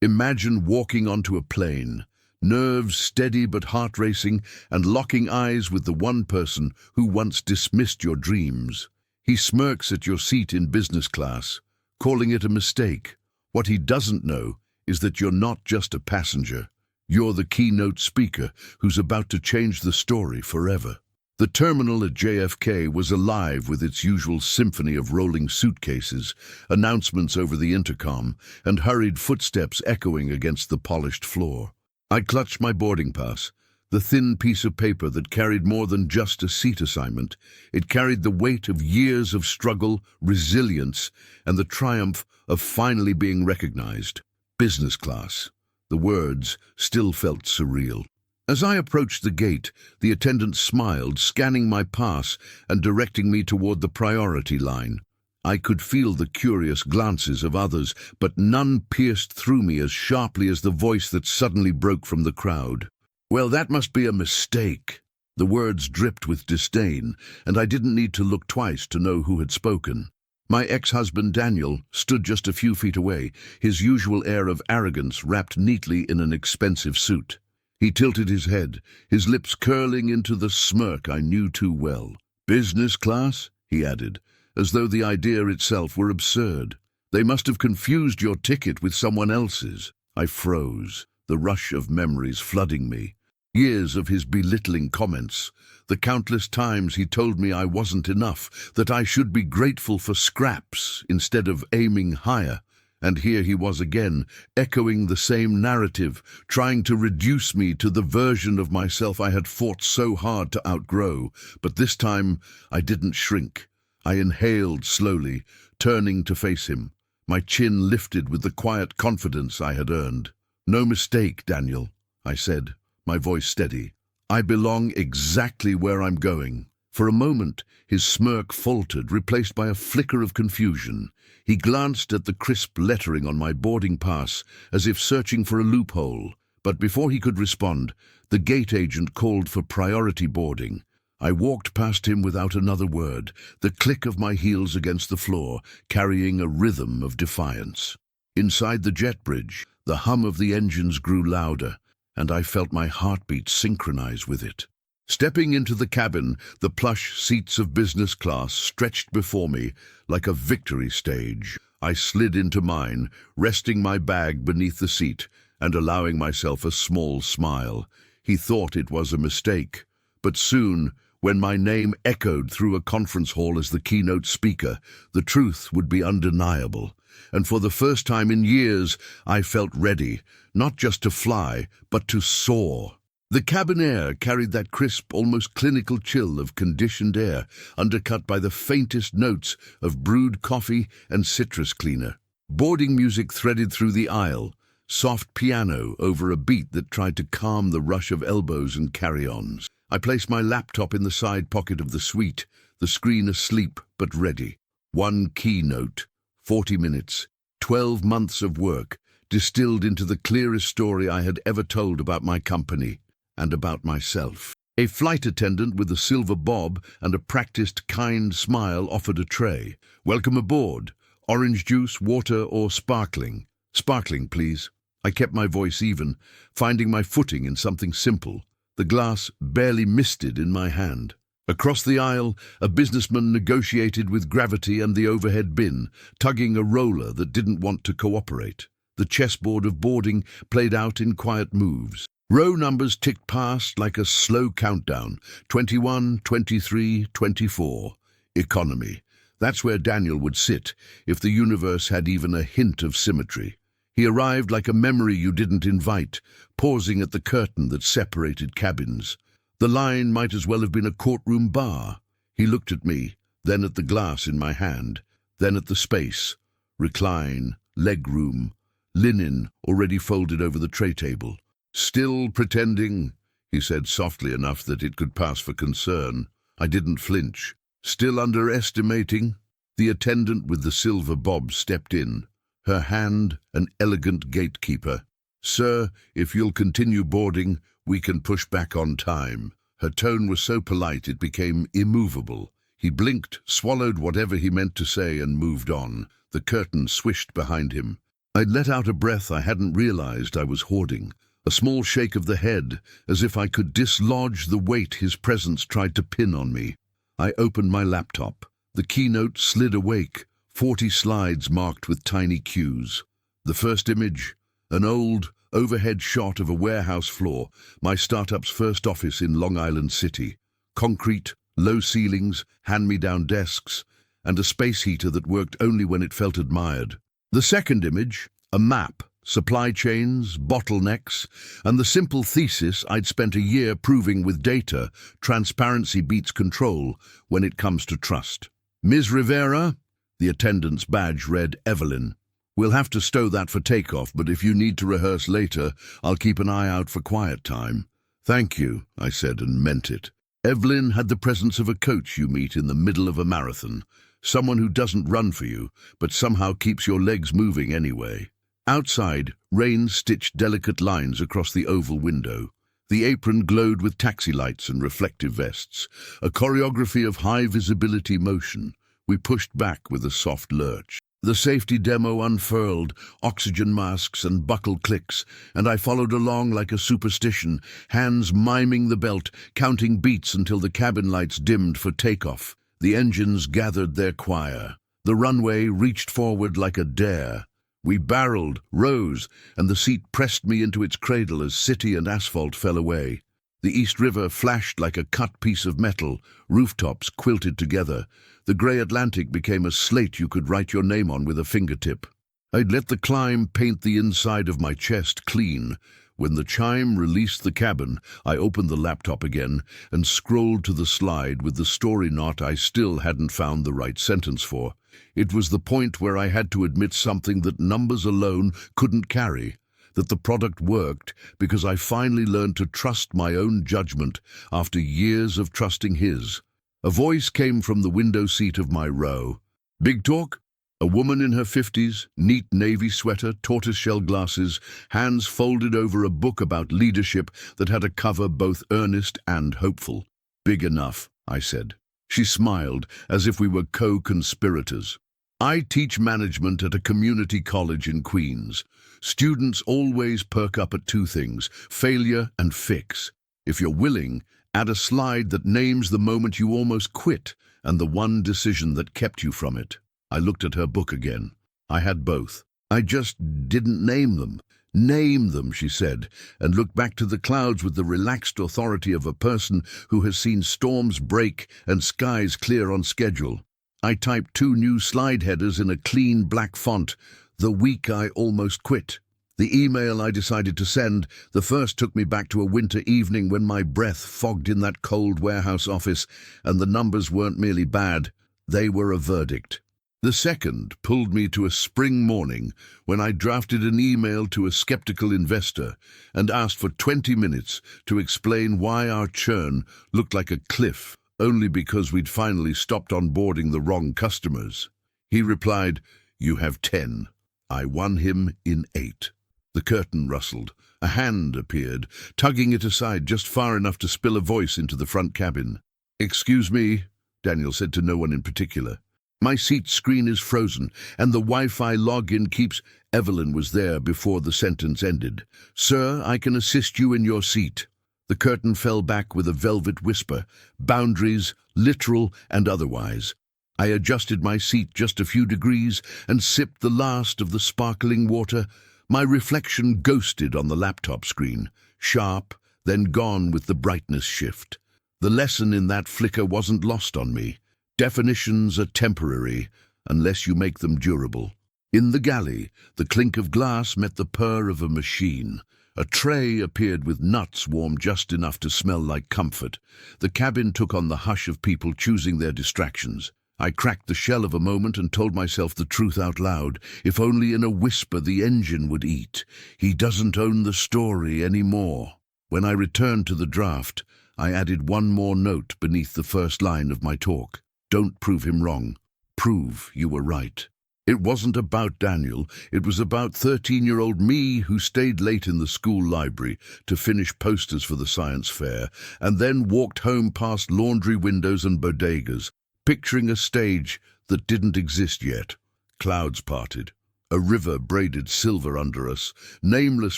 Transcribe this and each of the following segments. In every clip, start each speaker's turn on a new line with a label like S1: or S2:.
S1: Imagine walking onto a plane, nerves steady but heart racing, and locking eyes with the one person who once dismissed your dreams. He smirks at your seat in business class, calling it a mistake. What he doesn't know is that you're not just a passenger. You're the keynote speaker who's about to change the story forever. The terminal at JFK was alive with its usual symphony of rolling suitcases, announcements over the intercom, and hurried footsteps echoing against the polished floor. I clutched my boarding pass, the thin piece of paper that carried more than just a seat assignment. It carried the weight of years of struggle, resilience, and the triumph of finally being recognized. Business class. The words still felt surreal. As I approached the gate, the attendant smiled, scanning my pass and directing me toward the priority line. I could feel the curious glances of others, but none pierced through me as sharply as the voice that suddenly broke from the crowd. "Well, that must be a mistake." The words dripped with disdain, and I didn't need to look twice to know who had spoken. My ex-husband Daniel stood just a few feet away, his usual air of arrogance wrapped neatly in an expensive suit. He tilted his head, his lips curling into the smirk I knew too well. "Business class?" he added, as though the idea itself were absurd. "They must have confused your ticket with someone else's." I froze, the rush of memories flooding me. Years of his belittling comments, the countless times he told me I wasn't enough, that I should be grateful for scraps instead of aiming higher. And here he was again, echoing the same narrative, trying to reduce me to the version of myself I had fought so hard to outgrow. But this time, I didn't shrink. I inhaled slowly, turning to face him, my chin lifted with the quiet confidence I had earned. "No mistake, Daniel," I said, my voice steady. "I belong exactly where I'm going." For a moment, his smirk faltered, replaced by a flicker of confusion. He glanced at the crisp lettering on my boarding pass, as if searching for a loophole. But before he could respond, the gate agent called for priority boarding. I walked past him without another word, the click of my heels against the floor, carrying a rhythm of defiance. Inside the jet bridge, the hum of the engines grew louder, and I felt my heartbeat synchronize with it. Stepping into the cabin, the plush seats of business class stretched before me like a victory stage. I slid into mine, resting my bag beneath the seat and allowing myself a small smile. He thought it was a mistake, but soon, when my name echoed through a conference hall as the keynote speaker, the truth would be undeniable. And for the first time in years, I felt ready, not just to fly, but to soar. The cabin air carried that crisp, almost clinical chill of conditioned air, undercut by the faintest notes of brewed coffee and citrus cleaner. Boarding music threaded through the aisle, soft piano over a beat that tried to calm the rush of elbows and carry-ons. I placed my laptop in the side pocket of the suite, the screen asleep but ready. One keynote, 40 minutes, 12 months of work, distilled into the clearest story I had ever told about my company. And about myself. A flight attendant with a silver bob and a practiced, kind smile offered a tray. "Welcome aboard. Orange juice, water, or sparkling?" "Sparkling, please." I kept my voice even, finding my footing in something simple. The glass barely misted in my hand. Across the aisle, a businessman negotiated with gravity and the overhead bin, tugging a roller that didn't want to cooperate. The chessboard of boarding played out in quiet moves. Row numbers ticked past like a slow countdown. 21, 23, 24. Economy. That's where Daniel would sit, if the universe had even a hint of symmetry. He arrived like a memory you didn't invite, pausing at the curtain that separated cabins. The line might as well have been a courtroom bar. He looked at me, then at the glass in my hand, then at the space. Recline, leg room, linen already folded over the tray table. "Still pretending," he said softly enough that it could pass for concern. I didn't flinch. "Still underestimating?" The attendant with the silver bob stepped in, her hand an elegant gatekeeper. "Sir, if you'll continue boarding, we can push back on time." Her tone was so polite it became immovable. He blinked, swallowed whatever he meant to say, and moved on. The curtain swished behind him. I let out a breath I hadn't realized I was hoarding, a small shake of the head, as if I could dislodge the weight his presence tried to pin on me. I opened my laptop. The keynote slid awake, 40 slides marked with tiny cues. The first image, an old, overhead shot of a warehouse floor, my startup's first office in Long Island City. Concrete, low ceilings, hand-me-down desks, and a space heater that worked only when it felt admired. The second image, a map, supply chains, bottlenecks, and the simple thesis I'd spent a year proving with data: transparency beats control when it comes to trust. Ms. Rivera, the attendant's badge read Evelyn. We'll have to stow that for takeoff, but if you need to rehearse later, I'll keep an eye out for quiet time. Thank you, I said, and meant it. Evelyn had the presence of a coach you meet in the middle of a marathon, someone who doesn't run for you, but somehow keeps your legs moving anyway. Outside, rain stitched delicate lines across the oval window. The apron glowed with taxi lights and reflective vests, a choreography of high-visibility motion. We pushed back with a soft lurch. The safety demo unfurled, oxygen masks and buckle clicks, and I followed along like a superstition, hands miming the belt, counting beats until the cabin lights dimmed for takeoff. The engines gathered their choir. The runway reached forward like a dare. We barreled, rose, and the seat pressed me into its cradle as city and asphalt fell away. The East River flashed like a cut piece of metal, rooftops quilted together. The grey Atlantic became a slate you could write your name on with a fingertip. I'd let the climb paint the inside of my chest clean. When the chime released the cabin, I opened the laptop again and scrolled to the slide with the story knot I still hadn't found the right sentence for. It was the point where I had to admit something that numbers alone couldn't carry, that the product worked because I finally learned to trust my own judgment after years of trusting his. A voice came from the window seat of my row. Big talk? A woman in her 50s, neat navy sweater, tortoiseshell glasses, hands folded over a book about leadership that had a cover both earnest and hopeful. Big enough, I said. She smiled, as if we were co-conspirators. I teach management at a community college in Queens. Students always perk up at two things: failure and fix. If you're willing, add a slide that names the moment you almost quit and the one decision that kept you from it. I looked at her book again. I had both. I just didn't name them. Name them, she said, and looked back to the clouds with the relaxed authority of a person who has seen storms break and skies clear on schedule. I typed 2 new slide headers in a clean black font: "The week I almost quit." The email I decided to send, the first, took me back to a winter evening when my breath fogged in that cold warehouse office, and the numbers weren't merely bad, they were a verdict. The second pulled me to a spring morning when I drafted an email to a skeptical investor and asked for 20 minutes to explain why our churn looked like a cliff only because we'd finally stopped onboarding the wrong customers. He replied, "You have 10. I won him in 8. The curtain rustled. A hand appeared, tugging it aside just far enough to spill a voice into the front cabin. "Excuse me," Daniel said to no one in particular. "My seat screen is frozen, and the Wi-Fi login keeps—" Evelyn was there before the sentence ended. "Sir, I can assist you in your seat." The curtain fell back with a velvet whisper, boundaries, literal and otherwise. I adjusted my seat just a few degrees and sipped the last of the sparkling water. My reflection ghosted on the laptop screen, sharp, then gone with the brightness shift. The lesson in that flicker wasn't lost on me. Definitions are temporary, unless you make them durable. In the galley, the clink of glass met the purr of a machine. A tray appeared with nuts warmed just enough to smell like comfort. The cabin took on the hush of people choosing their distractions. I cracked the shell of a moment and told myself the truth out loud, if only in a whisper the engine would eat. He doesn't own the story anymore. When I returned to the draft, I added one more note beneath the first line of my talk. Don't prove him wrong. Prove you were right. It wasn't about Daniel. It was about 13-year-old me who stayed late in the school library to finish posters for the science fair and then walked home past laundry windows and bodegas, picturing a stage that didn't exist yet. Clouds parted. A river braided silver under us, nameless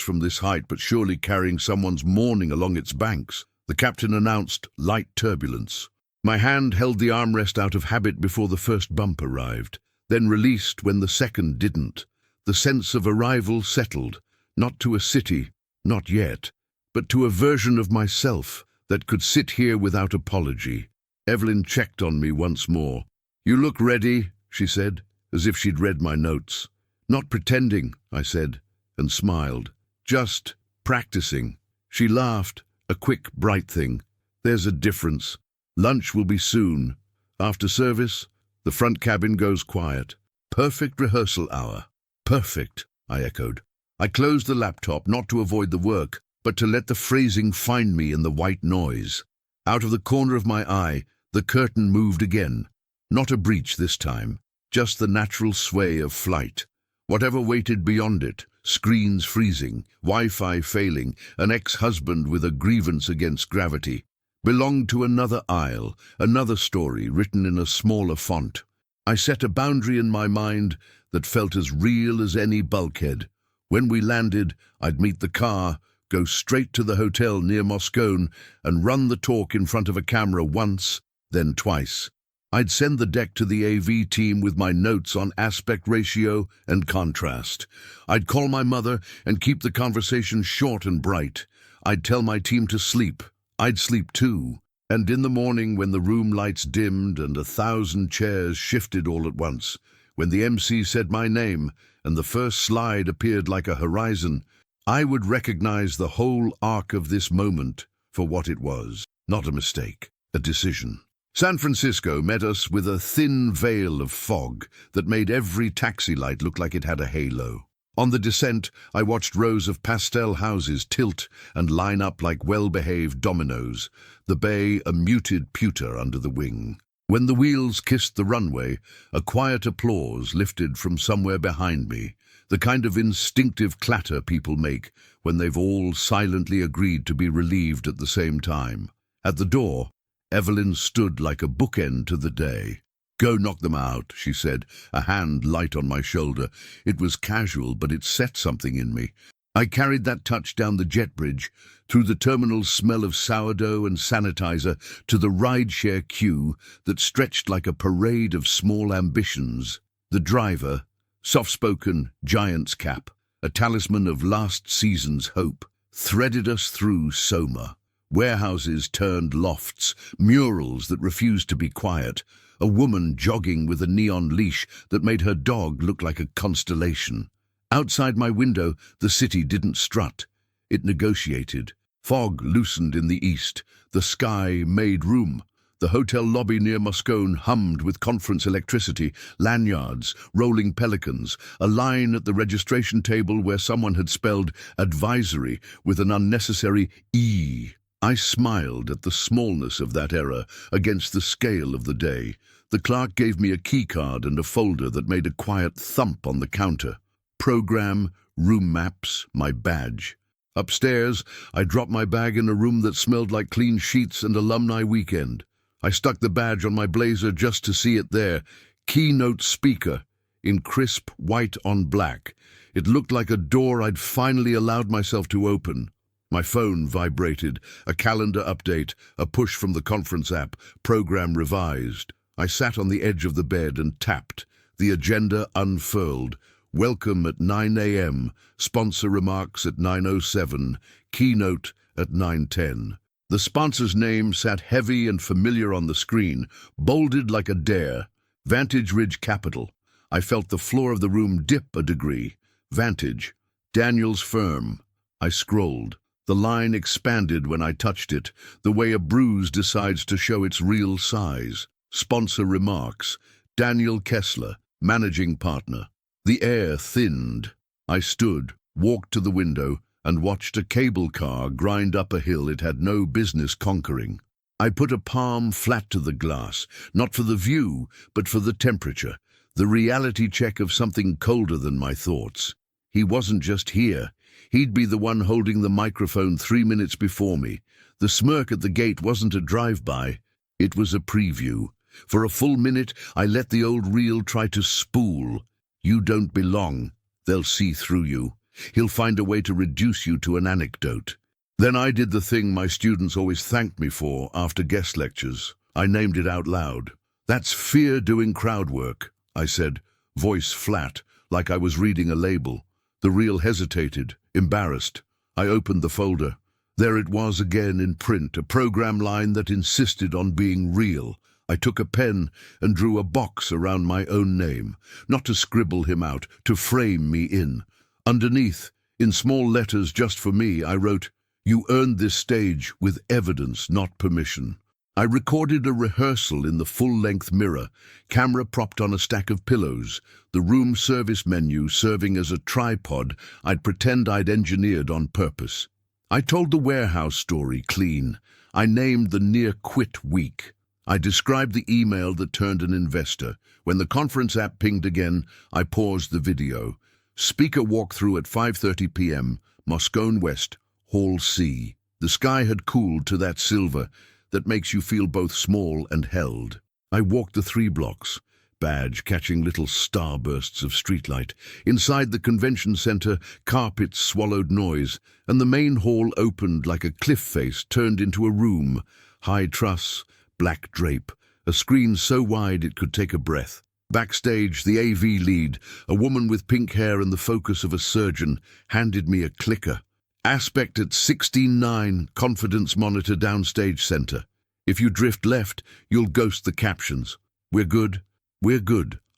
S1: from this height but surely carrying someone's mourning along its banks. The captain announced light turbulence. My hand held the armrest out of habit before the first bump arrived, then released when the second didn't. The sense of arrival settled, not to a city, not yet, but to a version of myself that could sit here without apology. Evelyn checked on me once more. "You look ready," she said, as if she'd read my notes. "Not pretending," I said, and smiled. "Just practicing." She laughed, a quick, bright thing. "There's a difference. Lunch will be soon. After service, the front cabin goes quiet. Perfect rehearsal hour." "Perfect," I echoed. I closed the laptop, not to avoid the work, but to let the phrasing find me in the white noise. Out of the corner of my eye, the curtain moved again. Not a breach this time, just the natural sway of flight. Whatever waited beyond it, screens freezing, Wi-Fi failing, an ex-husband with a grievance against gravity, belonged to another aisle, another story written in a smaller font. I set a boundary in my mind that felt as real as any bulkhead. When we landed, I'd meet the car, go straight to the hotel near Moscone, and run the talk in front of a camera once, then twice. I'd send the deck to the AV team with my notes on aspect ratio and contrast. I'd call my mother and keep the conversation short and bright. I'd tell my team to sleep. I'd sleep too. And in the morning, when the room lights dimmed and 1,000 chairs shifted all at once, when the MC said my name and the first slide appeared like a horizon, I would recognize the whole arc of this moment for what it was. Not a mistake, a decision. San Francisco met us with a thin veil of fog that made every taxi light look like it had a halo. On the descent, I watched rows of pastel houses tilt and line up like well-behaved dominoes, the bay a muted pewter under the wing. When the wheels kissed the runway, a quiet applause lifted from somewhere behind me, the kind of instinctive clatter people make when they've all silently agreed to be relieved at the same time. At the door, Evelyn stood like a bookend to the day. "Go knock them out," she said, a hand light on my shoulder. It was casual, but it set something in me. I carried that touch down the jet bridge, through the terminal's smell of sourdough and sanitizer, to the rideshare queue that stretched like a parade of small ambitions. The driver, soft-spoken, giant's cap, a talisman of last season's hope, threaded us through Soma. Warehouses turned lofts, murals that refused to be quiet, a woman jogging with a neon leash that made her dog look like a constellation. Outside my window, the city didn't strut. It negotiated. Fog loosened in the east. The sky made room. The hotel lobby near Moscone hummed with conference electricity, lanyards, rolling pelicans, a line at the registration table where someone had spelled advisory with an unnecessary E. I smiled at the smallness of that error against the scale of the day. The clerk gave me a keycard and a folder that made a quiet thump on the counter. Program, room maps, my badge. Upstairs, I dropped my bag in a room that smelled like clean sheets and alumni weekend. I stuck the badge on my blazer just to see it there. Keynote speaker, in crisp white on black. It looked like a door I'd finally allowed myself to open. My phone vibrated, a calendar update, a push from the conference app, program revised. I sat on the edge of the bed and tapped. The agenda unfurled. Welcome at 9 a.m., sponsor remarks at 9:07, keynote at 9:10. The sponsor's name sat heavy and familiar on the screen, bolded like a dare. Vantage Ridge Capital. I felt the floor of the room dip a degree. Vantage. Daniel's firm. I scrolled. The line expanded when I touched it, the way a bruise decides to show its real size. Sponsor remarks. Daniel Kessler, managing partner. The air thinned. I stood, walked to the window, and watched a cable car grind up a hill it had no business conquering. I put a palm flat to the glass, not for the view, but for the temperature, the reality check of something colder than my thoughts. He wasn't just here. He'd be the one holding the microphone 3 minutes before me. The smirk at the gate wasn't a drive-by. It was a preview. For a full minute, I let the old reel try to spool. You don't belong. They'll see through you. He'll find a way to reduce you to an anecdote. Then I did the thing my students always thanked me for after guest lectures. I named it out loud. That's fear doing crowd work, I said, voice flat, like I was reading a label. The reel hesitated, embarrassed. I opened the folder. There it was again in print, a program line that insisted on being real. I took a pen and drew a box around my own name, not to scribble him out, to frame me in. Underneath, in small letters just for me, I wrote, "You earned this stage with evidence, not permission." I recorded a rehearsal in the full-length mirror, camera propped on a stack of pillows, the room service menu serving as a tripod I'd pretend I'd engineered on purpose. I told the warehouse story clean. I named the near-quit week. I described the email that turned an investor. When the conference app pinged again, I paused the video. Speaker walkthrough at 5:30 p.m., Moscone West, Hall C. The sky had cooled to that silver that makes you feel both small and held. I walked the 3 blocks, badge catching little starbursts of streetlight. Inside the convention center, carpets swallowed noise, and the main hall opened like a cliff face turned into a room. High truss, black drape, a screen so wide it could take a breath. Backstage, the AV lead, a woman with pink hair and the focus of a surgeon, handed me a clicker. Aspect at 16:9, confidence monitor downstage center. If you drift left, you'll ghost the captions. We're good,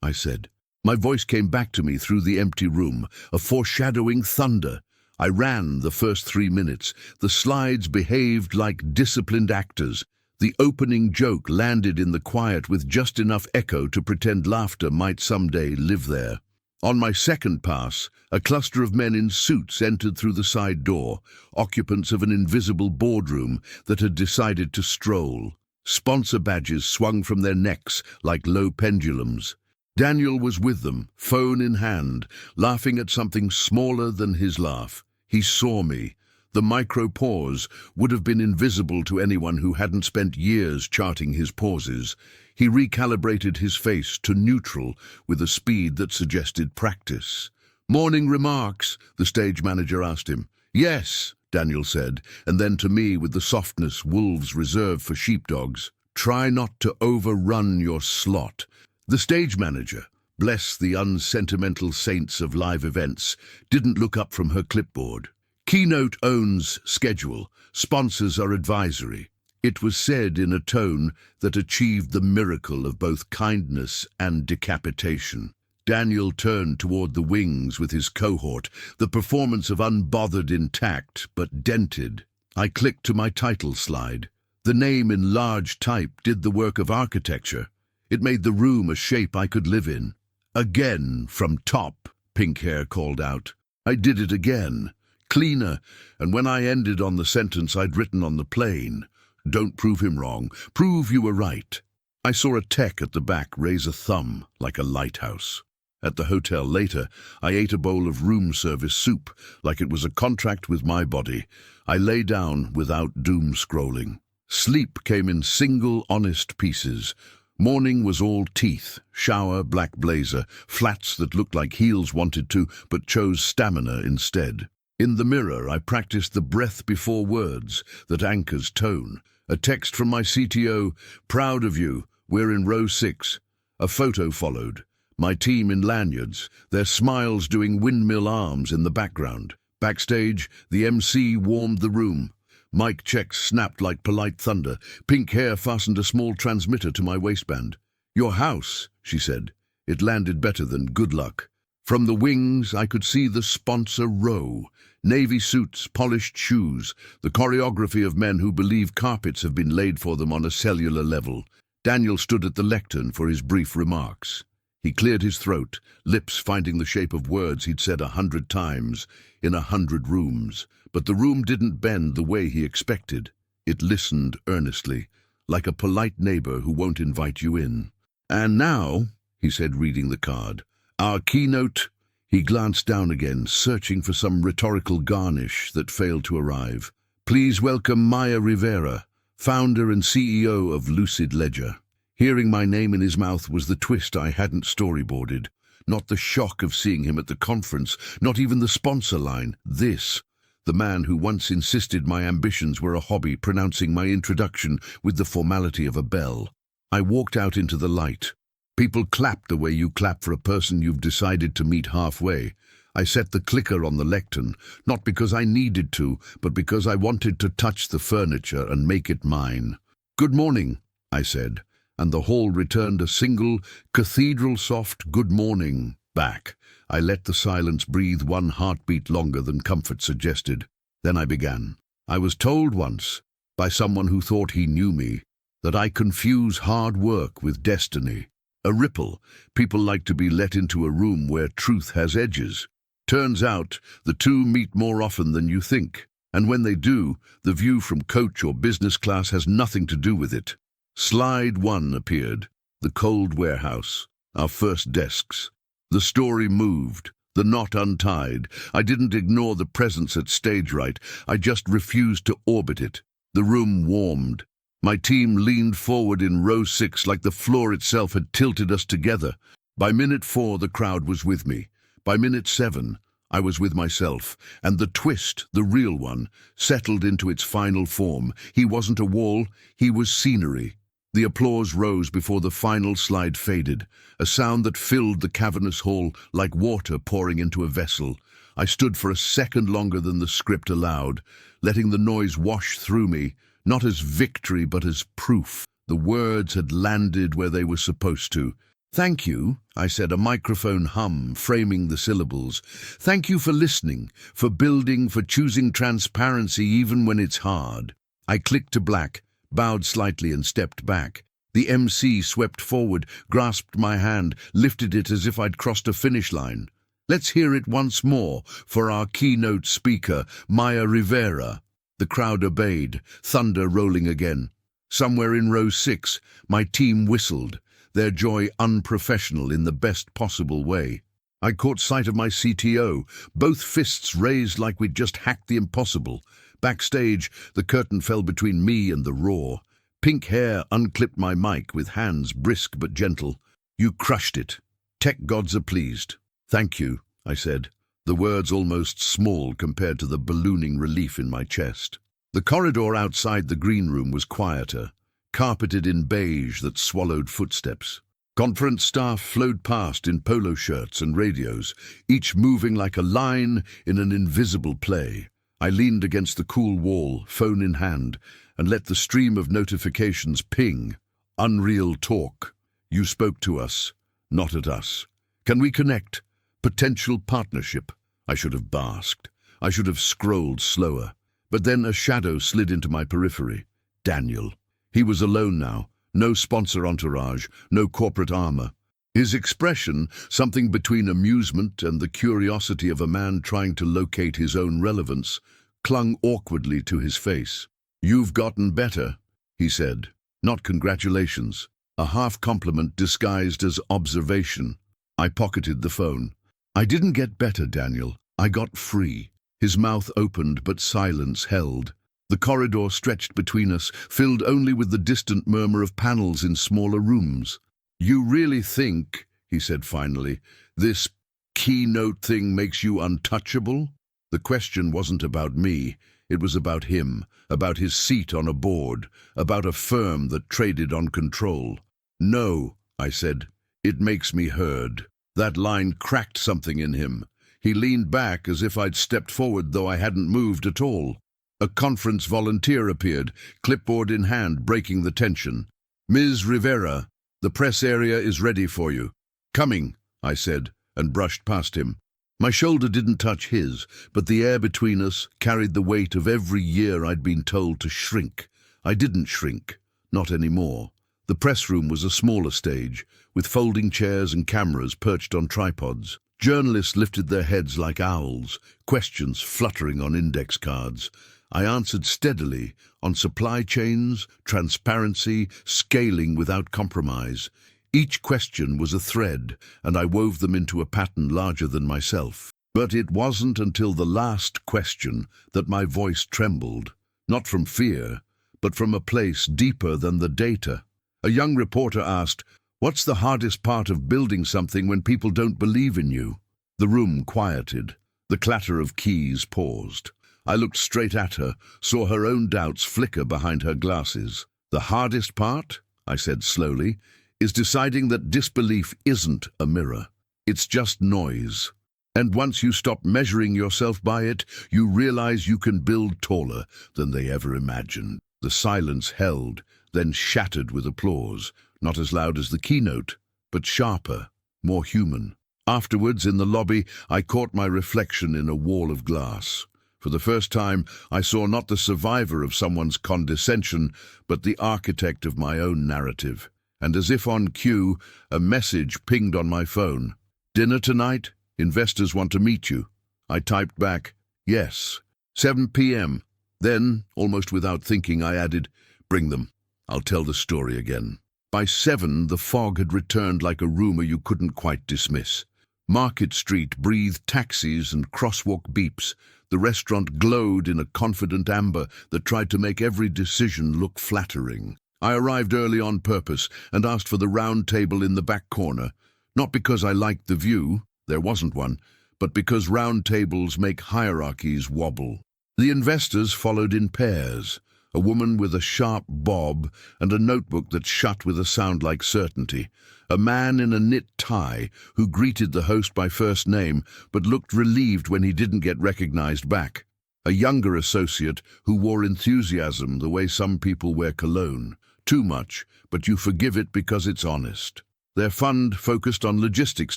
S1: I said. My voice came back to me through the empty room, a foreshadowing thunder. I ran the first 3 minutes. The slides behaved like disciplined actors. The opening joke landed in the quiet with just enough echo to pretend laughter might someday live there. On my second pass, a cluster of men in suits entered through the side door, occupants of an invisible boardroom that had decided to stroll. Sponsor badges swung from their necks like low pendulums. Daniel was with them, phone in hand, laughing at something smaller than his laugh. He saw me. The micro-pause would have been invisible to anyone who hadn't spent years charting his pauses. He recalibrated his face to neutral with a speed that suggested practice. "Morning remarks?" the stage manager asked him. "Yes," Daniel said, and then to me with the softness wolves reserve for sheepdogs. "Try not to overrun your slot." The stage manager, bless the unsentimental saints of live events, didn't look up from her clipboard. Keynote owns schedule. Sponsors are advisory. It was said in a tone that achieved the miracle of both kindness and decapitation. Daniel turned toward the wings with his cohort, the performance of unbothered intact but dented. I clicked to my title slide. The name in large type did the work of architecture. It made the room a shape I could live in. "Again, from top," Pink Hair called out. I did it again. Cleaner, and when I ended on the sentence I'd written on the plane, "Don't prove him wrong, prove you were right." I saw a tech at the back raise a thumb like a lighthouse. At the hotel later, I ate a bowl of room service soup like it was a contract with my body. I lay down without doom scrolling. Sleep came in single, honest pieces. Morning was all teeth, shower, black blazer, flats that looked like heels wanted to but chose stamina instead. In the mirror, I practiced the breath before words that anchors tone. A text from my CTO, "Proud of you, we're in row 6. A photo followed. My team in lanyards, their smiles doing windmill arms in the background. Backstage, the MC warmed the room. Mic checks snapped like polite thunder. Pink Hair fastened a small transmitter to my waistband. "Your house," she said. It landed better than "good luck." From the wings, I could see the sponsor row. Navy suits, polished shoes, the choreography of men who believe carpets have been laid for them on a cellular level. Daniel stood at the lectern for his brief remarks. He cleared his throat, lips finding the shape of words he'd said 100 times in 100 rooms. But the room didn't bend the way he expected. It listened earnestly, like a polite neighbor who won't invite you in. "And now," he said, reading the card, "our keynote." He glanced down again, searching for some rhetorical garnish that failed to arrive. "Please welcome Maya Rivera, founder and CEO of Lucid Ledger." Hearing my name in his mouth was the twist I hadn't storyboarded. Not the shock of seeing him at the conference, not even the sponsor line. This, the man who once insisted my ambitions were a hobby, pronouncing my introduction with the formality of a bell. I walked out into the light. People clapped the way you clap for a person you've decided to meet halfway. I set the clicker on the lectern, not because I needed to, but because I wanted to touch the furniture and make it mine. "Good morning," I said, and the hall returned a single, cathedral-soft good morning back. I let the silence breathe one heartbeat longer than comfort suggested. Then I began. I was told once, by someone who thought he knew me, that I confuse hard work with destiny. A ripple. People like to be let into a room where truth has edges. Turns out, the two meet more often than you think. And when they do, the view from coach or business class has nothing to do with it. Slide 1 appeared. The cold warehouse. Our first desks. The story moved. The knot untied. I didn't ignore the presence at stage right. I just refused to orbit it. The room warmed. My team leaned forward in row 6 like the floor itself had tilted us together. By minute 4, the crowd was with me. By minute 7, I was with myself, and the twist, the real one, settled into its final form. He wasn't a wall, he was scenery. The applause rose before the final slide faded, a sound that filled the cavernous hall like water pouring into a vessel. I stood for a second longer than the script allowed, letting the noise wash through me, not as victory but as proof. The words had landed where they were supposed to. "Thank you," I said, a microphone hum framing the syllables. "Thank you for listening, for building, for choosing transparency even when it's hard." I clicked to black, bowed slightly and stepped back. The MC swept forward, grasped my hand, lifted it as if I'd crossed a finish line. "Let's hear it once more for our keynote speaker, Maya Rivera." The crowd obeyed, thunder rolling again. Somewhere in row 6, my team whistled, their joy unprofessional in the best possible way. I caught sight of my CTO, both fists raised like we'd just hacked the impossible. Backstage, the curtain fell between me and the roar. Pink hair unclipped my mic with hands brisk but gentle. "You crushed it. Tech gods are pleased." "Thank you," I said, the words almost small compared to the ballooning relief in my chest. The corridor outside the green room was quieter, carpeted in beige that swallowed footsteps. Conference staff flowed past in polo shirts and radios, each moving like a line in an invisible play. I leaned against the cool wall, phone in hand, and let the stream of notifications ping. "Unreal talk. You spoke to us, not at us. Can we connect? Potential partnership." I should have basked. I should have scrolled slower. But then a shadow slid into my periphery. Daniel. He was alone now. No sponsor entourage, no corporate armor. His expression, something between amusement and the curiosity of a man trying to locate his own relevance, clung awkwardly to his face. "You've gotten better," he said. "Not congratulations." A half compliment disguised as observation. I pocketed the phone. "I didn't get better, Daniel. I got free." His mouth opened, but silence held. The corridor stretched between us, filled only with the distant murmur of panels in smaller rooms. "You really think," he said finally, "this keynote thing makes you untouchable?" The question wasn't about me. It was about him, about his seat on a board, about a firm that traded on control. "No," I said. "It makes me heard." That line cracked something in him. He leaned back as if I'd stepped forward, though I hadn't moved at all. A conference volunteer appeared, clipboard in hand, breaking the tension. "Ms. Rivera, the press area is ready for you." "Coming," I said, and brushed past him. My shoulder didn't touch his, but the air between us carried the weight of every year I'd been told to shrink. I didn't shrink, not anymore. The press room was a smaller stage, with folding chairs and cameras perched on tripods. Journalists lifted their heads like owls, questions fluttering on index cards. I answered steadily on supply chains, transparency, scaling without compromise. Each question was a thread, and I wove them into a pattern larger than myself. But it wasn't until the last question that my voice trembled, not from fear, but from a place deeper than the data. A young reporter asked, What's the hardest part of building something when people don't believe in you? The room quieted. The clatter of keys paused. I looked straight at her, saw her own doubts flicker behind her glasses. The hardest part, I said slowly, is deciding that disbelief isn't a mirror. It's just noise. And once you stop measuring yourself by it, you realize you can build taller than they ever imagined. The silence held, then shattered with applause, not as loud as the keynote, but sharper, more human. Afterwards, in the lobby, I caught my reflection in a wall of glass. For the first time, I saw not the survivor of someone's condescension, but the architect of my own narrative. And as if on cue, a message pinged on my phone. "Dinner tonight? Investors want to meet you." I typed back, "Yes." 7 p.m. Then, almost without thinking, I added, "Bring them. I'll tell the story again." By 7, the fog had returned like a rumor you couldn't quite dismiss. Market Street breathed taxis and crosswalk beeps. The restaurant glowed in a confident amber that tried to make every decision look flattering. I arrived early on purpose and asked for the round table in the back corner, not because I liked the view, there wasn't one, but because round tables make hierarchies wobble. The investors followed in pairs, a woman with a sharp bob and a notebook that shut with a sound like certainty, a man in a knit tie who greeted the host by first name but looked relieved when he didn't get recognized back, a younger associate who wore enthusiasm the way some people wear cologne, too much, but you forgive it because it's honest. Their fund focused on logistics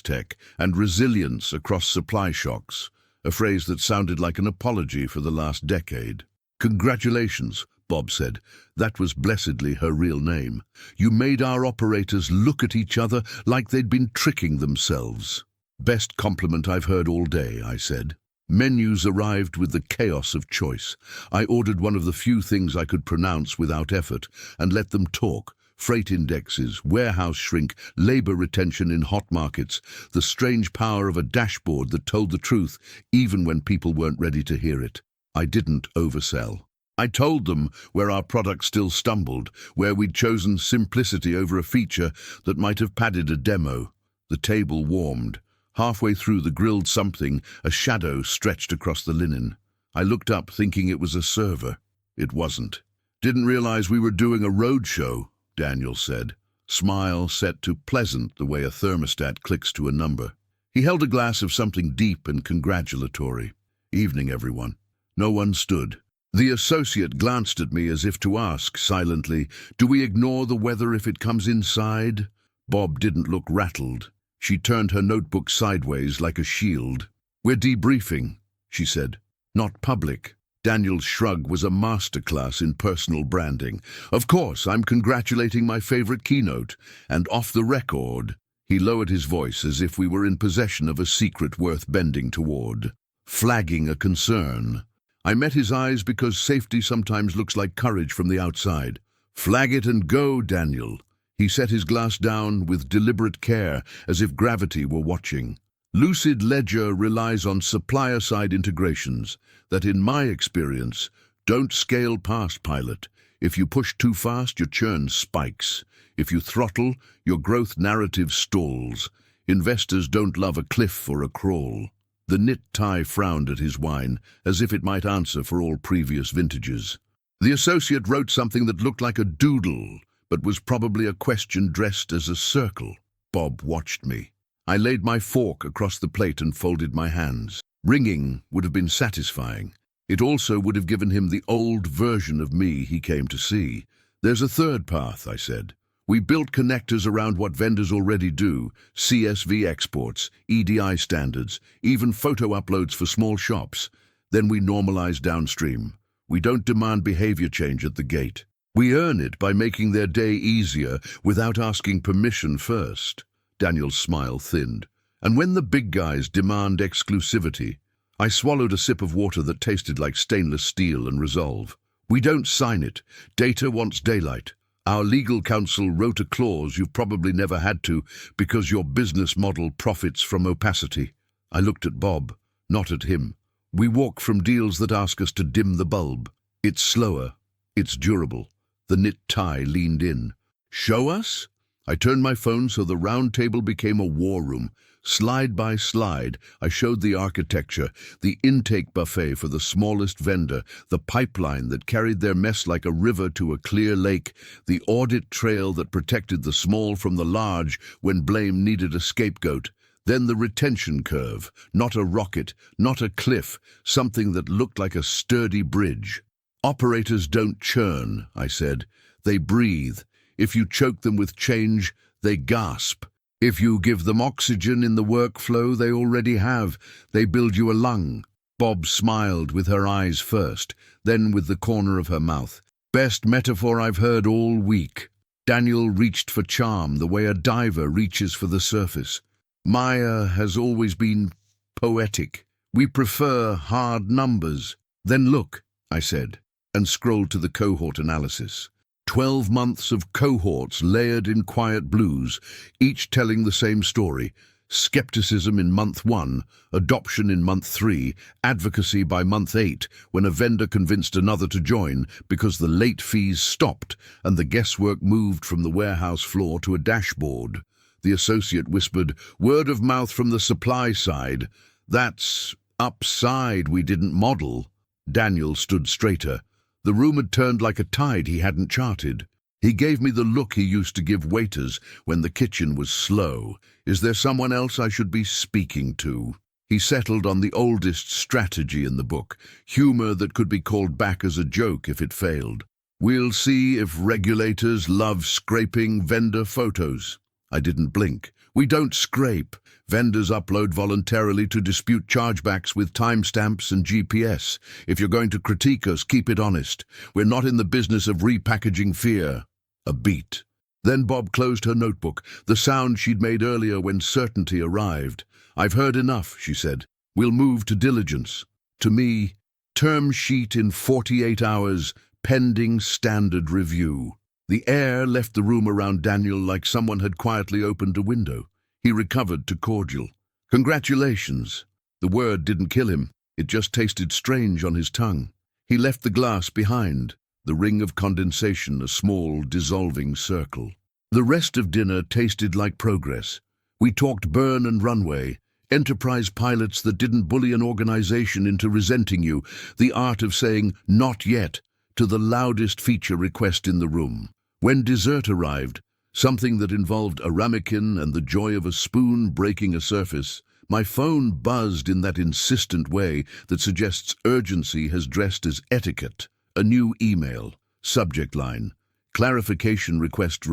S1: tech and resilience across supply shocks, a phrase that sounded like an apology for the last decade. "Congratulations," Bob said. That was blessedly her real name. "You made our operators look at each other like they'd been tricking themselves." "Best compliment I've heard all day," I said. Menus arrived with the chaos of choice. I ordered one of the few things I could pronounce without effort and let them talk. Freight indexes, warehouse shrink, labor retention in hot markets, the strange power of a dashboard that told the truth even when people weren't ready to hear it. I didn't oversell. I told them where our product still stumbled, where we'd chosen simplicity over a feature that might have padded a demo. The table warmed. Halfway through the grilled something, a shadow stretched across the linen. I looked up thinking it was a server. It wasn't. "Didn't realize we were doing a road show," Daniel said, smile set to pleasant the way a thermostat clicks to a number. He held a glass of something deep and congratulatory. "Evening, everyone." No one stood. The associate glanced at me as if to ask, silently, "Do we ignore the weather if it comes inside?" Bob didn't look rattled. She turned her notebook sideways like a shield. "We're debriefing," she said. "Not public." Daniel's shrug was a masterclass in personal branding. "Of course, I'm congratulating my favorite keynote, and off the record." He lowered his voice as if we were in possession of a secret worth bending toward. Flagging a concern. I met his eyes because safety sometimes looks like courage from the outside. "Flag it and go, Daniel." He set his glass down with deliberate care, as if gravity were watching. "Lucid Ledger relies on supplier-side integrations that, in my experience, don't scale past pilot. If you push too fast, your churn spikes. If you throttle, your growth narrative stalls. Investors don't love a cliff or a crawl." The knit tie frowned at his wine, as if it might answer for all previous vintages. The associate wrote something that looked like a doodle, but was probably a question dressed as a circle. Bob watched me. I laid my fork across the plate and folded my hands. Ringing would have been satisfying. It also would have given him the old version of me he came to see. "There's a third path," I said. "We built connectors around what vendors already do, CSV exports, EDI standards, even photo uploads for small shops. Then we normalize downstream. We don't demand behavior change at the gate. We earn it by making their day easier without asking permission first." Daniel's smile thinned. "And when the big guys demand exclusivity," I swallowed a sip of water that tasted like stainless steel and resolve. "We don't sign it. Data wants daylight. Our legal counsel wrote a clause you've probably never had to because your business model profits from opacity." I looked at Bob, not at him. "We walk from deals that ask us to dim the bulb. It's slower. It's durable." The knit tie leaned in. "Show us?" I turned my phone so the round table became a war room. Slide by slide, I showed the architecture, the intake buffet for the smallest vendor, the pipeline that carried their mess like a river to a clear lake, the audit trail that protected the small from the large when blame needed a scapegoat. Then the retention curve, not a rocket, not a cliff, something that looked like a sturdy bridge. Operators don't churn, I said. They breathe. If you choke them with change, they gasp. If you give them oxygen in the workflow they already have, they build you a lung. Bob smiled with her eyes first, then with the corner of her mouth. Best metaphor I've heard all week. Daniel reached for charm the way a diver reaches for the surface. Maya has always been poetic. We prefer hard numbers. Then look, I said, and scrolled to the cohort analysis. 12 months of cohorts layered in quiet blues, each telling the same story. Skepticism in month 1, adoption in month 3, advocacy by month 8, when a vendor convinced another to join because the late fees stopped and the guesswork moved from the warehouse floor to a dashboard. The associate whispered, "Word of mouth from the supply side. That's upside we didn't model." Daniel stood straighter. The room had turned like a tide he hadn't charted. He gave me the look he used to give waiters when the kitchen was slow. Is there someone else I should be speaking to? He settled on the oldest strategy in the book, humor that could be called back as a joke if it failed. We'll see if regulators love scraping vendor photos. I didn't blink. We don't scrape. Vendors upload voluntarily to dispute chargebacks with timestamps and GPS. If you're going to critique us, keep it honest. We're not in the business of repackaging fear. A beat. Then Bob closed her notebook, the sound she'd made earlier when certainty arrived. "I've heard enough," she said. "We'll move to diligence." To me, term sheet in 48 hours, pending standard review. The air left the room around Daniel like someone had quietly opened a window. He recovered to cordial. "Congratulations." The word didn't kill him. It just tasted strange on his tongue. He left the glass behind, the ring of condensation a small, dissolving circle. The rest of dinner tasted like progress. We talked burn and runway, enterprise pilots that didn't bully an organization into resenting you, the art of saying "not yet" to the loudest feature request in the room. When dessert arrived, something that involved a ramekin and the joy of a spoon breaking a surface, my phone buzzed in that insistent way that suggests urgency has dressed as etiquette. A new email. Subject line. Clarification request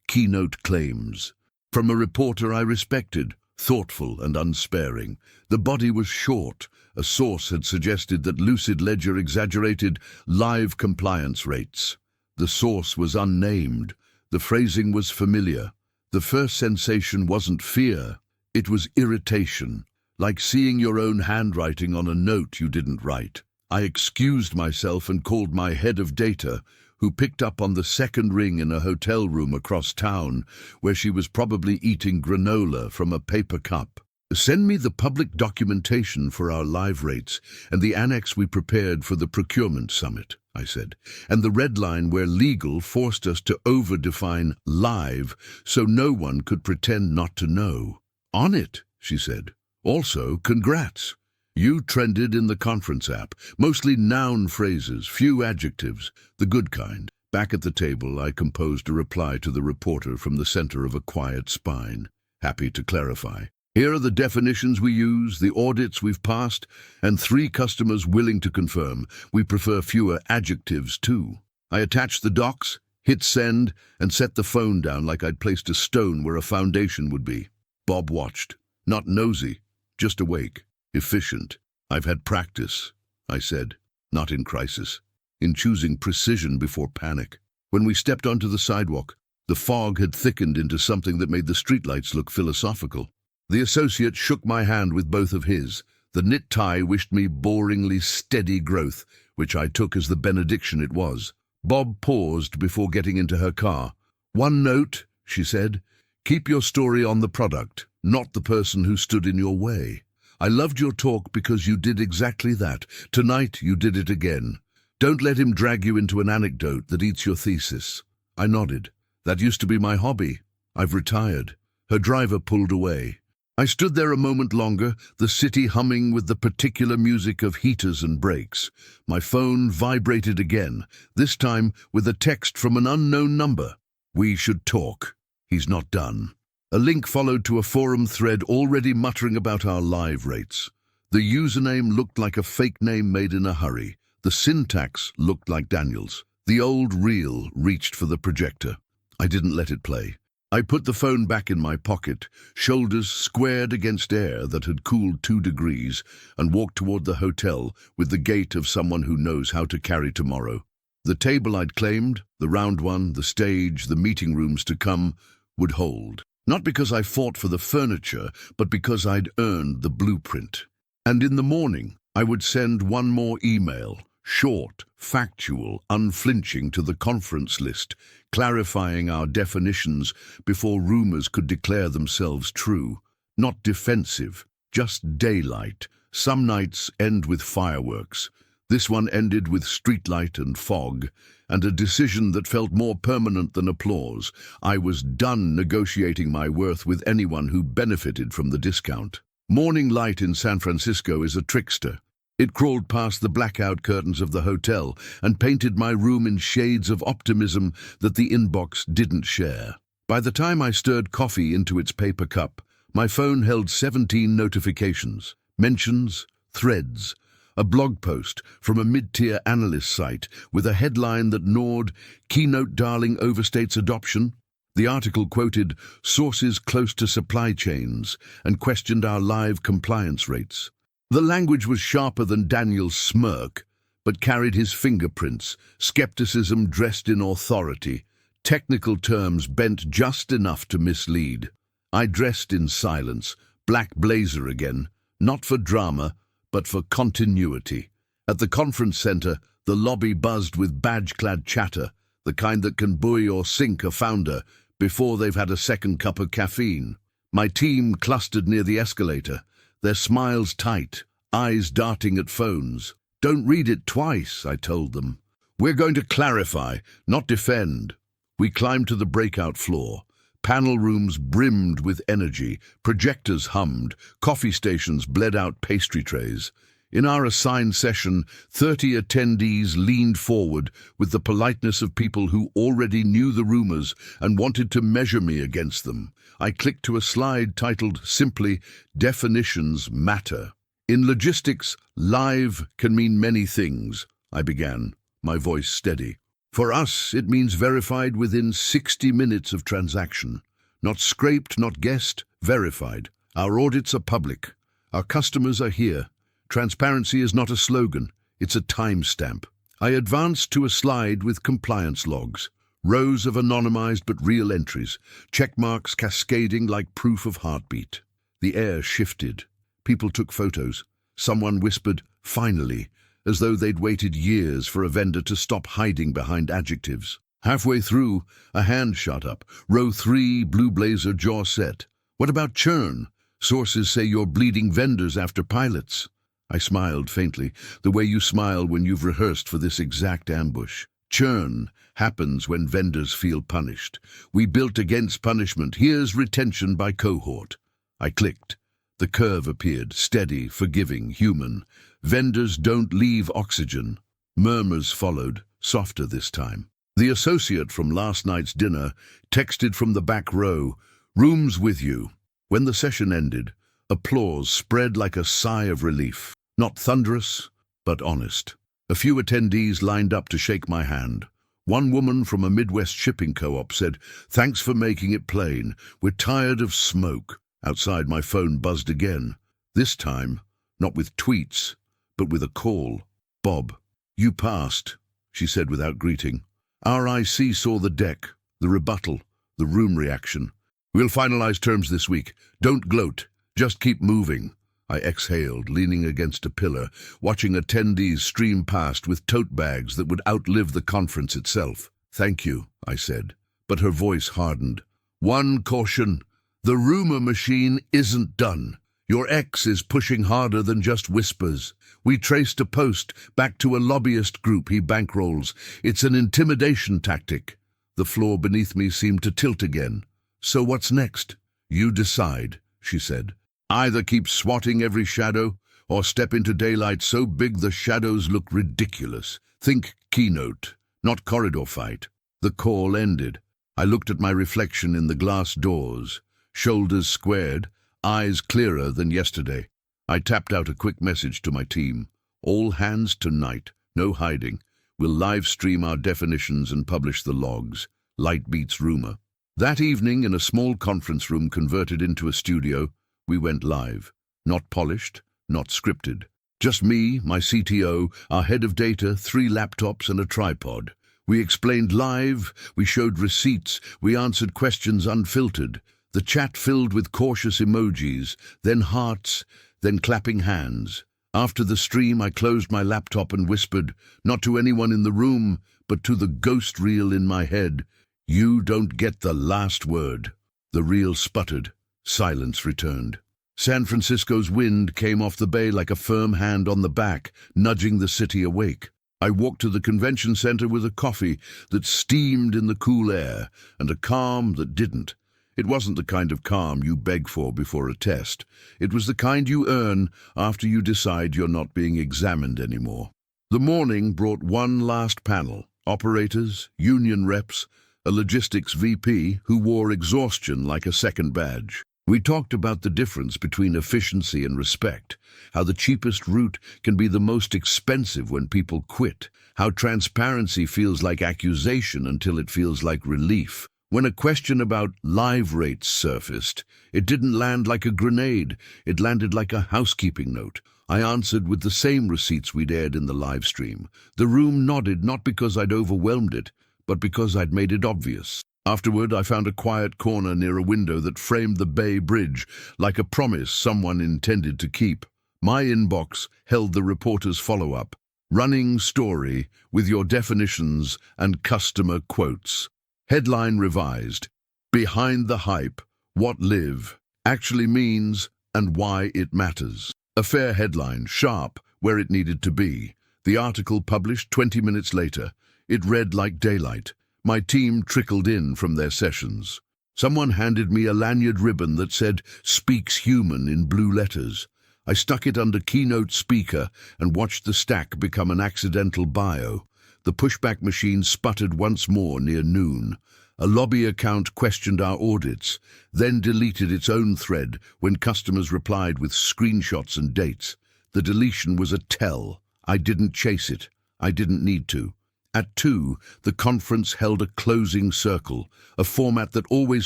S1: keynote claims. From a reporter I respected, thoughtful and unsparing. The body was short. A source had suggested that Lucid Ledger exaggerated live compliance rates. The source was unnamed. The phrasing was familiar. The first sensation wasn't fear, it was irritation, like seeing your own handwriting on a note you didn't write. I excused myself and called my head of data, who picked up on the second ring in a hotel room across town, where she was probably eating granola from a paper cup. "Send me the public documentation for our live rates and the annex we prepared for the procurement summit," I said, "and the red line where legal forced us to over-define live so no one could pretend not to know." "On it," she said. "Also, congrats. You trended in the conference app, mostly noun phrases, few adjectives, the good kind." Back at the table, I composed a reply to the reporter from the center of a quiet spine. Happy to clarify. Here are the definitions we use, the audits we've passed, and 3 customers willing to confirm. We prefer fewer adjectives, too. I attached the docs, hit send, and set the phone down like I'd placed a stone where a foundation would be. Bob watched. Not nosy, just awake, efficient. "I've had practice," I said, not in crisis, in choosing precision before panic. When we stepped onto the sidewalk, the fog had thickened into something that made the streetlights look philosophical. The associate shook my hand with both of his. The knit tie wished me boringly steady growth, which I took as the benediction it was. Bob paused before getting into her car. "One note," she said. "Keep your story on the product, not the person who stood in your way. I loved your talk because you did exactly that. Tonight you did it again. Don't let him drag you into an anecdote that eats your thesis." I nodded. "That used to be my hobby." I've retired." Her driver pulled away. I stood there a moment longer, the city humming with the particular music of heaters and brakes. My phone vibrated again, this time with a text from an unknown number. "We should talk. He's not done." A link followed to a forum thread already muttering about our live rates. The username looked like a fake name made in a hurry. The syntax looked like Daniel's. The old reel reached for the projector. I didn't let it play. I put the phone back in my pocket, shoulders squared against air that had cooled 2 degrees, and walked toward the hotel with the gait of someone who knows how to carry tomorrow. The table I'd claimed, the round one, the stage, the meeting rooms to come, would hold. Not because I fought for the furniture, but because I'd earned the blueprint. And in the morning, I would send one more email, short, factual, unflinching, to the conference list, clarifying our definitions before rumors could declare themselves true. Not defensive, just daylight. Some nights end with fireworks. This one ended with streetlight and fog, and a decision that felt more permanent than applause. I was done negotiating my worth with anyone who benefited from the discount. Morning light in San Francisco is a trickster. It crawled past the blackout curtains of the hotel and painted my room in shades of optimism that the inbox didn't share. By the time I stirred coffee into its paper cup, my phone held 17 notifications, mentions, threads, a blog post from a mid-tier analyst site with a headline that gnawed, "Keynote darling overstates adoption." The article quoted sources close to supply chains and questioned our live compliance rates. The language was sharper than Daniel's smirk, but carried his fingerprints, skepticism dressed in authority, technical terms bent just enough to mislead. I dressed in silence, black blazer again, not for drama, but for continuity. At the conference center, the lobby buzzed with badge-clad chatter, the kind that can buoy or sink a founder before they've had a second cup of caffeine. My team clustered near the escalator, their smiles tight, eyes darting at phones. "Don't read it twice," I told them. "We're going to clarify, not defend." We climbed to the breakout floor. Panel rooms brimmed with energy, projectors hummed, coffee stations bled out pastry trays. In our assigned session, 30 attendees leaned forward with the politeness of people who already knew the rumors and wanted to measure me against them. I clicked to a slide titled simply, "Definitions Matter." In logistics, live can mean many things, I began, my voice steady. For us, it means verified within 60 minutes of transaction. Not scraped, not guessed, verified. Our audits are public. Our customers are here. Transparency is not a slogan, it's a timestamp. I advanced to a slide with compliance logs, rows of anonymized but real entries, check marks cascading like proof of heartbeat. The air shifted. People took photos. Someone whispered, "Finally," as though they'd waited years for a vendor to stop hiding behind adjectives. Halfway through, a hand shot up. Row 3, blue blazer, jaw set. "What about churn? Sources say you're bleeding vendors after pilots." I smiled faintly, the way you smile when you've rehearsed for this exact ambush. Churn happens when vendors feel punished. We built against punishment. Here's retention by cohort. I clicked. The curve appeared, steady, forgiving, human. Vendors don't leave oxygen. Murmurs followed, softer this time. The associate from last night's dinner texted from the back row, "Room's with you." When the session ended, applause spread like a sigh of relief. Not thunderous, but honest. A few attendees lined up to shake my hand. One woman from a Midwest shipping co-op said, "Thanks for making it plain. We're tired of smoke." Outside, my phone buzzed again. This time, not with tweets, but with a call. "Bob, you passed," she said without greeting. Our IC saw the deck, the rebuttal, the room reaction. "We'll finalize terms this week. Don't gloat. Just keep moving." I exhaled, leaning against a pillar, watching attendees stream past with tote bags that would outlive the conference itself. "Thank you," I said, but her voice hardened. "One caution. The rumor machine isn't done. Your ex is pushing harder than just whispers. We traced a post back to a lobbyist group he bankrolls. It's an intimidation tactic." The floor beneath me seemed to tilt again. So what's next? You decide, she said. Either keep swatting every shadow, or step into daylight so big the shadows look ridiculous. Think keynote, not corridor fight. The call ended. I looked at my reflection in the glass doors, shoulders squared, eyes clearer than yesterday. I tapped out a quick message to my team. All hands tonight, no hiding. We'll live stream our definitions and publish the logs. Light beats rumor. That evening, in a small conference room converted into a studio, we went live. Not polished, not scripted. Just me, my CTO, our head of data, 3 laptops and a tripod. We explained live, we showed receipts, we answered questions unfiltered. The chat filled with cautious emojis, then hearts, then clapping hands. After the stream, I closed my laptop and whispered, not to anyone in the room, but to the ghost reel in my head, "You don't get the last word." The reel sputtered. Silence returned. San Francisco's wind came off the bay like a firm hand on the back, nudging the city awake. I walked to the convention center with a coffee that steamed in the cool air and a calm that didn't. It wasn't the kind of calm you beg for before a test. It was the kind you earn after you decide you're not being examined anymore. The morning brought one last panel: operators, union reps, a logistics VP who wore exhaustion like a second badge. We talked about the difference between efficiency and respect, how the cheapest route can be the most expensive when people quit, how transparency feels like accusation until it feels like relief. When a question about live rates surfaced, it didn't land like a grenade, it landed like a housekeeping note. I answered with the same receipts we'd aired in the live stream. The room nodded, not because I'd overwhelmed it, but because I'd made it obvious. Afterward, I found a quiet corner near a window that framed the Bay Bridge, like a promise someone intended to keep. My inbox held the reporter's follow-up. Running story with your definitions and customer quotes. Headline revised. Behind the hype, what live actually means and why it matters. A fair headline, sharp, where it needed to be. The article published 20 minutes later. It read like daylight. My team trickled in from their sessions. Someone handed me a lanyard ribbon that said, "Speaks Human" in blue letters. I stuck it under keynote speaker and watched the stack become an accidental bio. The pushback machine sputtered once more near noon. A lobby account questioned our audits, then deleted its own thread when customers replied with screenshots and dates. The deletion was a tell. I didn't chase it. I didn't need to. At 2, the conference held a closing circle, a format that always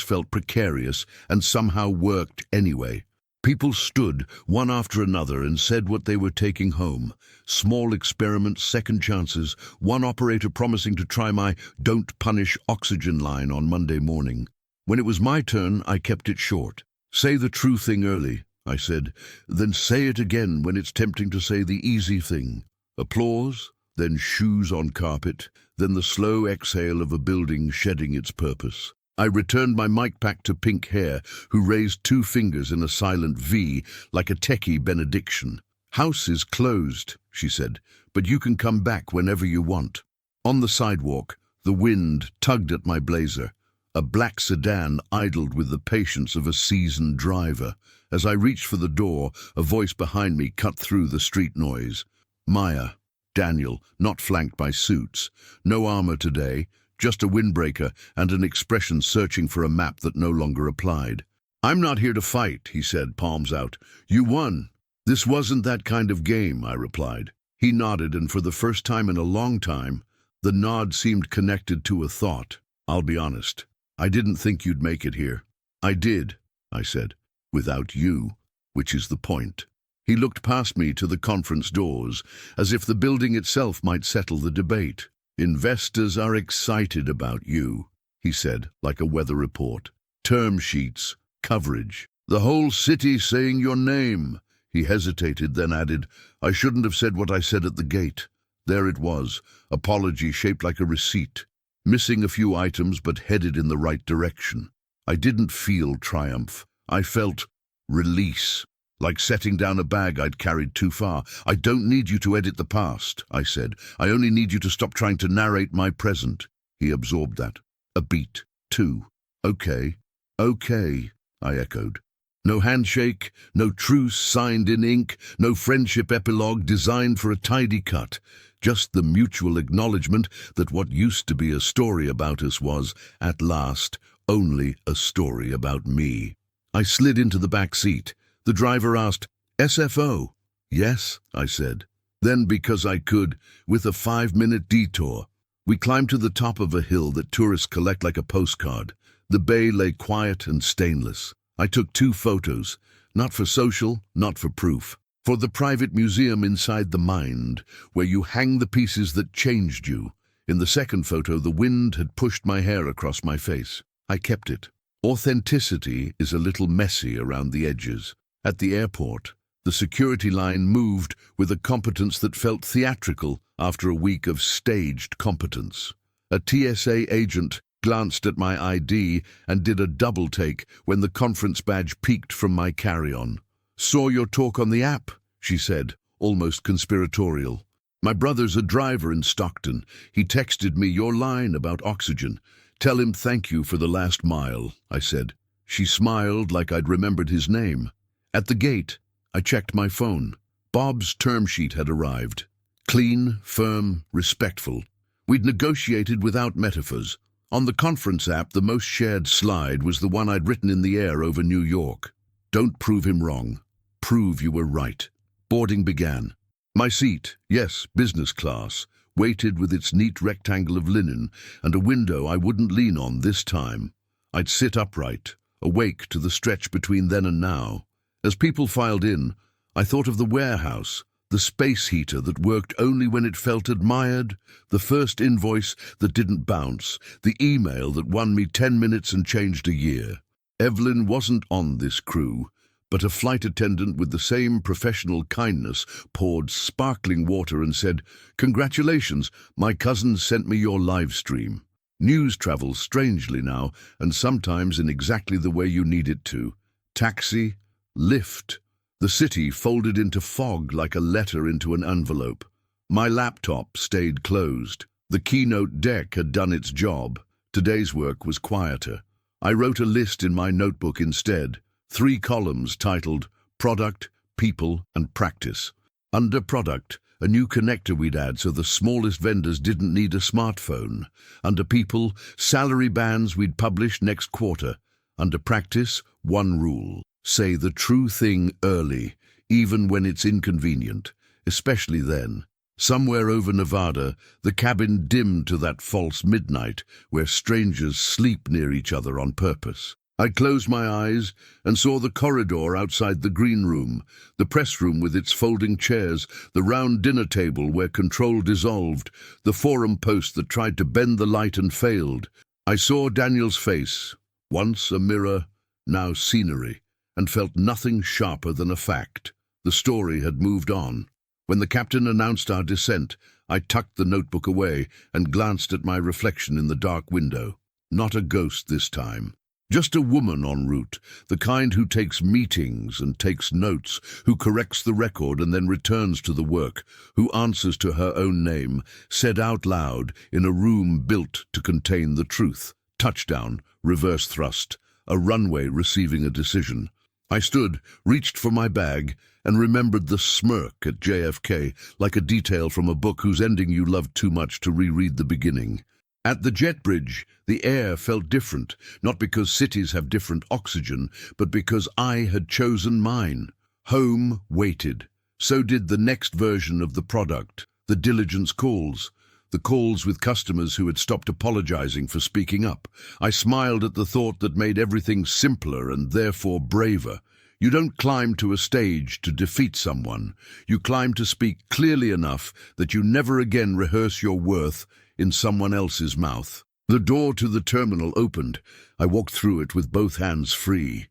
S1: felt precarious and somehow worked anyway. People stood, one after another, and said what they were taking home. Small experiments, second chances, one operator promising to try my "don't punish oxygen" line on Monday morning. When it was my turn, I kept it short. Say the true thing early, I said, then say it again when it's tempting to say the easy thing. Applause, then shoes on carpet, then the slow exhale of a building shedding its purpose. I returned my mic pack to Pink Hair, who raised 2 fingers in a silent V, like a techie benediction. "House is closed," she said, "but you can come back whenever you want." On the sidewalk, the wind tugged at my blazer. A black sedan idled with the patience of a seasoned driver. As I reached for the door, a voice behind me cut through the street noise. Maya. Daniel, not flanked by suits. No armor today, just a windbreaker and an expression searching for a map that no longer applied. "I'm not here to fight," he said, palms out. "You won." "This wasn't that kind of game," I replied. He nodded, and for the first time in a long time, the nod seemed connected to a thought. "I'll be honest. I didn't think you'd make it here." "I did," I said, "without you, which is the point." He looked past me to the conference doors, as if the building itself might settle the debate. "Investors are excited about you," he said, like a weather report. "Term sheets, coverage, the whole city saying your name." He hesitated, then added, "I shouldn't have said what I said at the gate." There it was, apology shaped like a receipt, missing a few items but headed in the right direction. I didn't feel triumph. I felt release. Like setting down a bag I'd carried too far. "I don't need you to edit the past," I said. "I only need you to stop trying to narrate my present." He absorbed that. A beat. 2. "Okay. Okay, I echoed. No handshake, no truce signed in ink, no friendship epilogue designed for a tidy cut. Just the mutual acknowledgement that what used to be a story about us was, at last, only a story about me. I slid into the back seat. The driver asked, "SFO?" "Yes," I said. Then, because I could, with a 5-minute detour, we climbed to the top of a hill that tourists collect like a postcard. The bay lay quiet and stainless. I took 2 photos, not for social, not for proof. For the private museum inside the mind, where you hang the pieces that changed you. In the second photo, the wind had pushed my hair across my face. I kept it. Authenticity is a little messy around the edges. At the airport, the security line moved with a competence that felt theatrical after a week of staged competence. A TSA agent glanced at my ID and did a double take when the conference badge peeked from my carry-on. "Saw your talk on the app," she said, almost conspiratorial. "My brother's a driver in Stockton. He texted me your line about oxygen. Tell him thank you for the last mile," I said. She smiled like I'd remembered his name. At the gate, I checked my phone. Bob's term sheet had arrived. Clean, firm, respectful. We'd negotiated without metaphors. On the conference app, the most shared slide was the one I'd written in the air over New York. "Don't prove him wrong. Prove you were right." Boarding began. My seat, yes, business class, waited with its neat rectangle of linen and a window I wouldn't lean on this time. I'd sit upright, awake to the stretch between then and now. As people filed in, I thought of the warehouse, the space heater that worked only when it felt admired, the first invoice that didn't bounce, the email that won me 10 minutes and changed a year. Evelyn wasn't on this crew, but a flight attendant with the same professional kindness poured sparkling water and said, "Congratulations, my cousin sent me your live stream." News travels strangely now, and sometimes in exactly the way you need it to. Taxi, lift. The city folded into fog like a letter into an envelope. My laptop stayed closed. The keynote deck had done its job. Today's work was quieter. I wrote a list in my notebook instead, 3 columns titled Product, People, and Practice. Under Product, a new connector we'd add so the smallest vendors didn't need a smartphone. Under People, salary bands we'd publish next quarter. Under Practice, 1 rule. Say the true thing early, even when it's inconvenient, especially then. Somewhere over Nevada, the cabin dimmed to that false midnight where strangers sleep near each other on purpose. I closed my eyes and saw the corridor outside the green room, the press room with its folding chairs, the round dinner table where control dissolved, the forum post that tried to bend the light and failed. I saw Daniel's face, once a mirror, now scenery, and felt nothing sharper than a fact. The story had moved on. When the captain announced our descent, I tucked the notebook away and glanced at my reflection in the dark window. Not a ghost this time. Just a woman en route, the kind who takes meetings and takes notes, who corrects the record and then returns to the work, who answers to her own name, said out loud in a room built to contain the truth. Touchdown, reverse thrust, a runway receiving a decision. I stood, reached for my bag, and remembered the smirk at JFK like a detail from a book whose ending you loved too much to reread the beginning. At the jet bridge, the air felt different, not because cities have different oxygen, but because I had chosen mine. Home waited. So did the next version of the product, the diligence calls. The calls with customers who had stopped apologizing for speaking up. I smiled at the thought that made everything simpler and therefore braver. You don't climb to a stage to defeat someone. You climb to speak clearly enough that you never again rehearse your worth in someone else's mouth. The door to the terminal opened. I walked through it with both hands free.